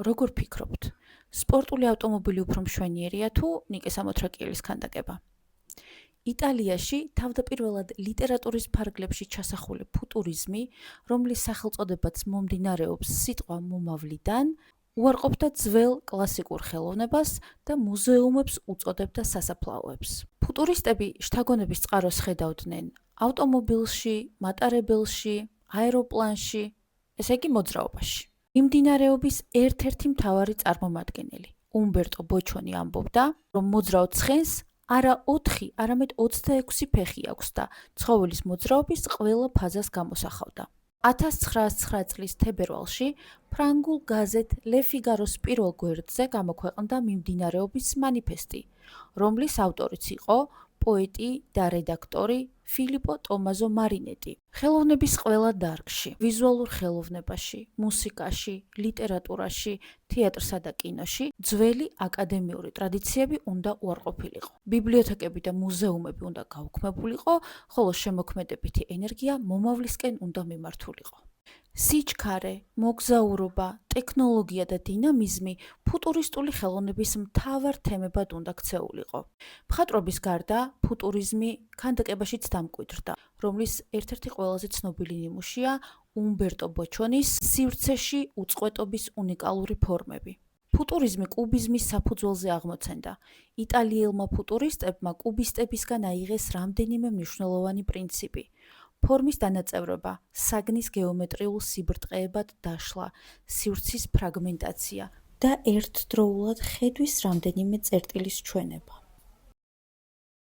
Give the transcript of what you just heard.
როგორ ფიქრობთ, სპორტული ავტომობილი უფრო მშვენიერია თუ ნიკე სამოთრაკიელის ქანდაკება? იტალიაში თავდაპირველად ლიტერატურის ფარგლებში ჩასახული ფუტურიზმი, რომლის სახელწოდებაც მომდინარეობს სიტყვა მომავლიდან, უარყოფდა ძველ კლასიკურ ხელოვნებას და მუზეუმებს უწოდებდა სასაფლაოებს. ფუტურისტები შთაგონების წყაროს ხედავდნენ ავტომობილში, მატარებელში, აეროპლანში, ესე იგი მოძრაობაში. მიმდინარეობის ერთ-ერთი მთავარი წარმომადგენელი, უმბერტო ბოჩონი ამბობდა, რომ მოძრაო ცხენს არა 4, არამედ 26 ფეხი აქვს და ცხოველის მოძრაობის ყველა ფაზას გამოსახავდა. 1909 წლის თებერვალში ფრანგულ გაზეთ Le Figaro-ს პირველ გვერდზე გამოქვეყნდა მიმდინარეობის მანიფესტი, რომლის ავტორიც იყო პოეტი და რედაქტორი ფილიპო ტომაზო მარინეტი. ხელოვნების ყველა დარგში, ვიზუალურ ხელოვნებაში, მუსიკაში, ლიტერატურაში, თეატრსა და კინოში ძველი აკადემიური ტრადიციები უნდა უარყოფილიყო. ბიბლიოთეკები და მუზეუმები უნდა გაუქმებულიყო, ხოლო შემოქმედებითი ენერგია მომავლისკენ უნდა მიმართულიყო. სიჩქარე, მოგზაურობა, ტექნოლოგია და დინამიზმი ფუტურისტული ხელოვნების მთავარ თემებად უნდა ქცეულიყო. მხატვრობის გარდა, ფუტურიზმი ქანდაკებაშიც დამკვიდრდა, რომლის ერთ-ერთი ყველაზე ცნობილი ნიმუშია უმბერტო ბოჩონის სივრცეში უწყვეტობის უნიკალური ფორმები. ფუტურიზმი კუბიზმის საფუძველზე აღმოცენდა. იტალიელმა ფუტურისტებმა კუბისტებისგან აიღეს რამდენიმე მნიშვნელოვანი პრინციპი. ფორმის დანაწევრება, საგნის გეომეტრიულ სიბრტყეებად დაშლა, სივრცის ფრაგმენტაცია და ერთდროულად ხედვის რამდენიმე წერტილის ჩვენება.